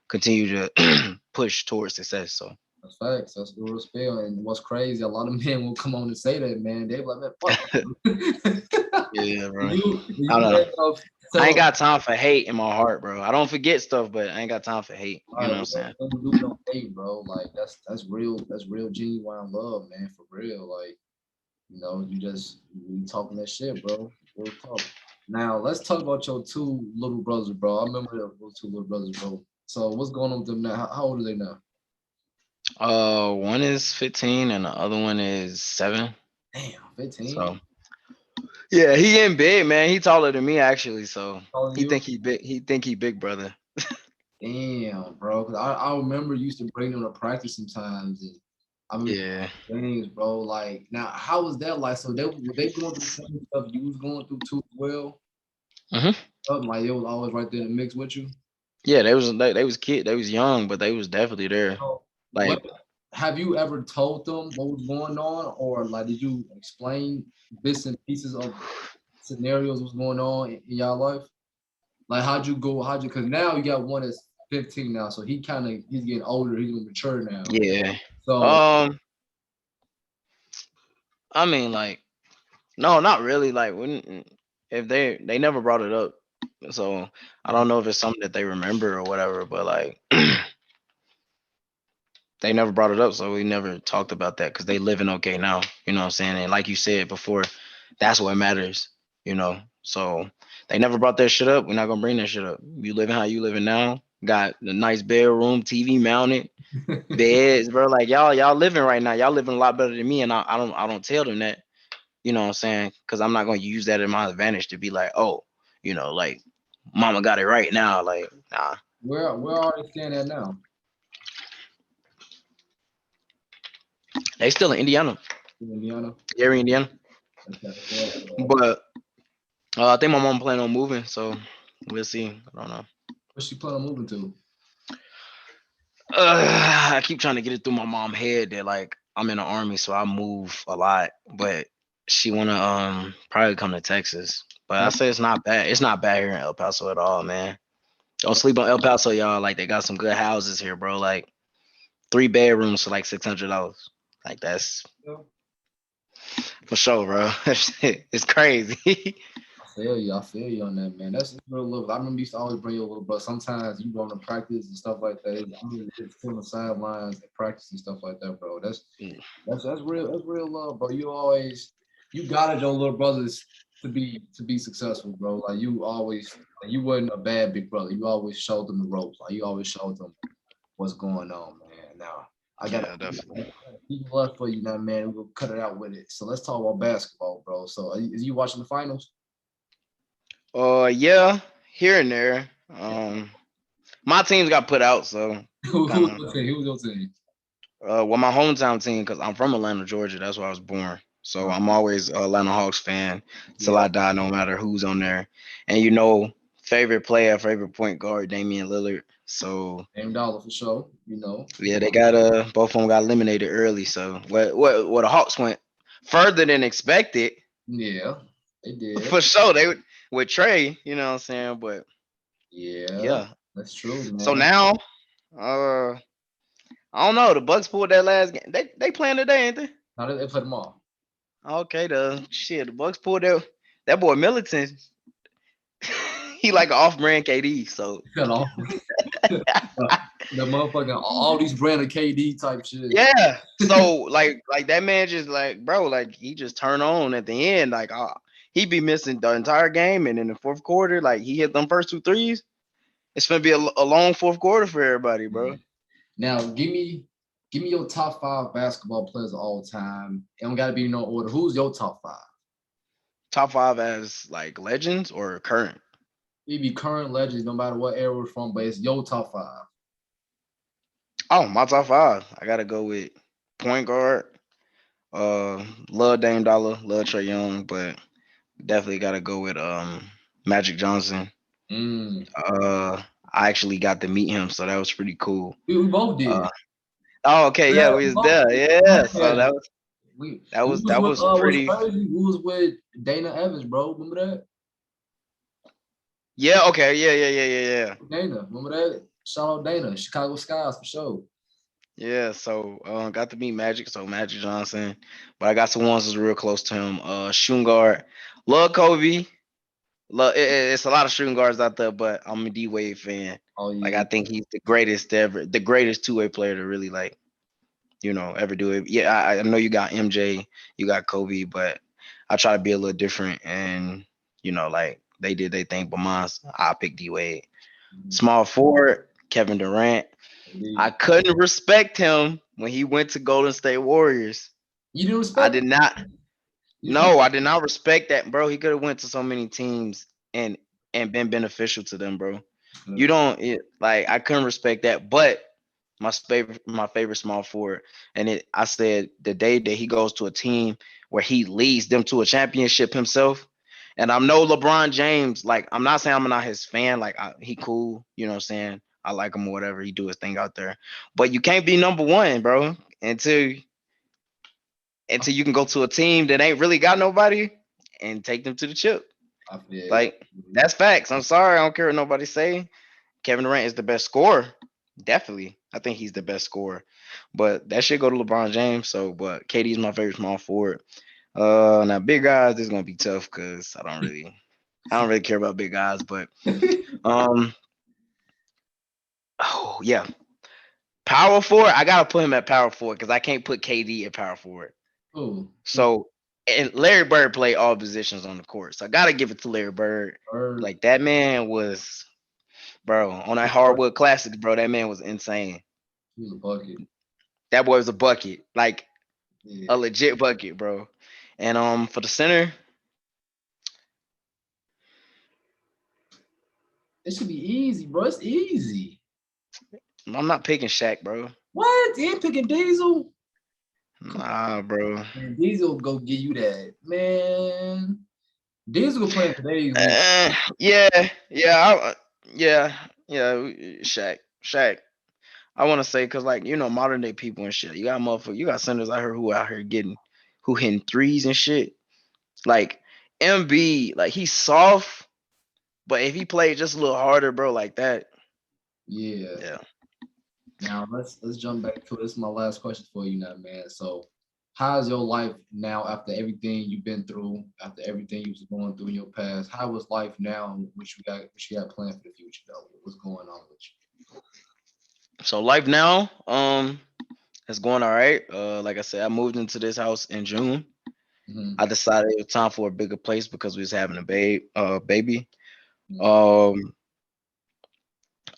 continue to push towards success. So That's facts. That's the real spell. And what's crazy, a lot of men will come on and say that, man. They be like, man, fuck that. yeah, bro. You I don't know. man enough to I tell ain't them, got time for hate in my heart, bro. I don't forget stuff, but I ain't got time for hate. all You know right, what I'm well, saying? don't do no hate, bro. Like that's real genuine love, man, for real. Like, you talking that shit, bro. Real talk. Now let's talk about your two little brothers, bro. I remember those two little brothers, bro. So what's going on with them now? How old are they now? One is 15 and the other one is 7. Damn, 15. So yeah, he getting big, man. He taller than me actually. So Calling he you? think he big. He think he big brother. Damn, bro. 'Cause I remember you used to bring them to practice sometimes, and I mean, Yeah. things, bro. Like, now, how was that like? So were they going through the same stuff you was going through too, as well? Hmm. Like, it was always right there in the mix with you. Yeah, they was kid. They was young, but they was definitely there. So, what Like have you ever told them what was going on, or like, did you explain bits and pieces of scenarios was going on in y'all life? Like, how'd you go? How'd you? Because now you got one that's 15 now, so he's getting older. He's gonna mature now. yeah. So Um. I mean, like no, not really. Like when if they never brought it up, so I don't know if it's something that they remember or whatever. But like they never brought it up, so we never talked about that because they living okay now. You know what I'm saying? And like you said before, that's what matters. So they never brought that shit up. We're not gonna bring that shit up. You living how you living now. Got a nice bedroom, TV mounted, beds, bro. Like y'all living right now. Y'all living a lot better than me, and I don't tell them that. You know what I'm saying? Because I'm not gonna use that in my advantage to be like, oh, like mama got it right now. Like, nah. where are they staying at now? They still in Indiana. In Indiana. Gary, Indiana. Okay. Well, But I think my mom planning on moving, so we'll see. I don't know. where's she plan on moving to? I keep trying to get it through my mom head that like I'm in the army, so I move a lot. But she wanna probably come to Texas. But I Huh? say it's not bad. It's not bad here in El Paso at all, man. Don't sleep on El Paso, y'all. Like they got some good houses here, bro. Like 3 bedrooms for like $600. Like that's Yeah. for sure, bro. It's crazy. I feel you on that, man. That's real love. I remember you used to always bring your little brother. Sometimes you going to practice and stuff like that. It's still on the sidelines and practice and stuff like that, bro. That's real. That's real love, bro. You guided your little brothers to be successful, bro. Like you wasn't a bad big brother. You always showed them the ropes. Like you always showed them what's going on, man. Now I got Yeah, definitely. people left for you now, man. We'll cut it out with it. So let's talk about basketball, bro. So is you watching the finals? Yeah, here and there. My teams got put out, so Who's kind of. your team? Who's your team? Well, my hometown team, because I'm from Atlanta, Georgia. That's where I was born. So Uh, I'm always a Atlanta Hawks fan till yeah, I die, no matter who's on there. And favorite player, favorite point guard, Damian Lillard. So Name Dollar for sure. You know. yeah, they got both of them got eliminated early. So what the Hawks went further than expected Yeah, they did. for sure. They would with Trey, you know what I'm saying? But Yeah, yeah. that's true, So man. now, uh, I don't know. The Bucks pulled that last game. They playing today, ain't they? Now they played them all. Okay, the Bucks pulled that boy Militant. he like an off-brand KD. So Cut off. The motherfucking all these Brandon KD type shit. yeah. So like that man just like bro, like he just turn on at the end. Like he be missing the entire game, and in the fourth quarter, like he hit them first two threes. It's gonna be a long fourth quarter for everybody, bro. Now give me your top 5 basketball players of all time. It don't gotta be no order. Who's your top 5? Top five as like legends or current? It be current legends, no matter what era we're from, but it's your top 5. Oh, my top five. I gotta go with point guard. Love Dame Dollar, love Trey Young, but definitely gotta go with Magic Johnson. Mm. I actually got to meet him, so that was pretty cool. We both Uh, did. oh, okay, Yeah, yeah, we we was both there, yeah. So yeah. that was that We was was that with was what's pretty. crazy? We was with Dana Evans, bro. Remember that? Yeah, okay, yeah. Dana, remember that? Shout out Dana, Chicago Skies for sure. Yeah, so got to meet Magic, so Magic Johnson, but I got some ones that's real close to him. Shooting guard, love Kobe. It's a lot of shooting guards out there, but I'm a D Wade fan. Oh Like yeah. I think he's the greatest ever, the greatest two-way player to really like, ever do it. Yeah, I know you got MJ, you got Kobe, but I try to be a little different, and like they did their thing, but mine's I pick D Wade. Mhm. Small forward, Kevin Durant. I Indeed. couldn't respect him when he went to Golden State Warriors. You didn't I respect did not. him? You No, I did not respect that, bro. He could have went to so many teams and been beneficial to them, bro. You don't like I couldn't respect that, but my favorite small forward, and I said the day that he goes to a team where he leads them to a championship himself. And I'm no LeBron James. Like I'm not saying I'm not his fan. Like he cool, you know what I'm saying. I like him or whatever. He do his thing out there, but you can't be number one, bro, until you can go to a team that ain't really got nobody and take them to the chip. I feel Like that's facts. I'm sorry, I don't care what nobody say. Kevin Durant is the best scorer. Definitely. I think he's the best scorer. But that should go to LeBron James. So but KD's my favorite small forward. Now big guys, this is gonna be tough because I don't really care about big guys, but um oh yeah. Power forward, I gotta put him at power forward because I can't put KD at power forward. Oh, So and Larry Bird played all positions on the court. So I gotta give it to Larry Bird. Bird, Like that man was, bro, on that hardwood classics, bro. That man was insane. he was a bucket. That boy was a bucket, like Yeah. a legit bucket, bro. And for the center, It should be easy, bro. It's easy. I'm not picking Shaq, bro. What? You ain't picking Diesel? Nah, bro. Man, Diesel go give you that. Man. Diesel will play in today's league. Yeah, yeah, yeah, yeah. Shaq. I want to say because like modern day people and shit. You got centers out here who who hitting threes and shit. Like MB, like he's soft, but if he played just a little harder, bro, like that, Yeah. yeah. Now let's jump back to it. This is my last question for you now, man. So how's your life now after everything you've been through, after everything you was going through in your past? How is life now? What you got planned for the future though? What's going on with So life now, is going all right. Like I said, I moved into this house in June. you? Mm-hmm. I decided it was time for a bigger place because we was having a baby. Mm-hmm. Um,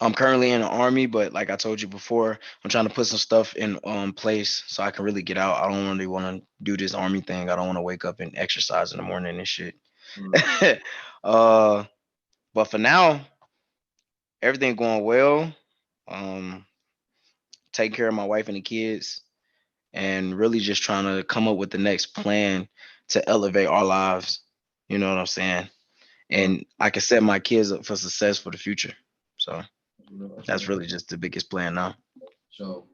I'm currently in the army, but like I told you before, I'm trying to put some stuff in place so I can really get out. I don't really want to do this army thing. I don't want to wake up and exercise in the morning and shit. uh, but for now, everything going well. Um, taking care of my wife and the kids, and really just trying to come up with the next plan to elevate our lives. You know what I'm saying? Uh, And I can set my kids up for success for the future. So that's that's real. really just the biggest plan now. So,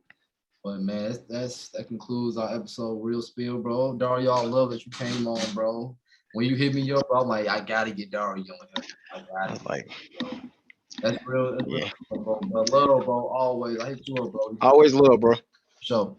but man, that concludes our episode. Real spill, bro. Dario, I love that you came on, bro. When you hit me up, I'm like, I gotta get Dario on here. I I gotta was get like, him, bro. That's real, yeah, bro. But love, bro, always. I hit you up, bro. I always love, bro. Sure.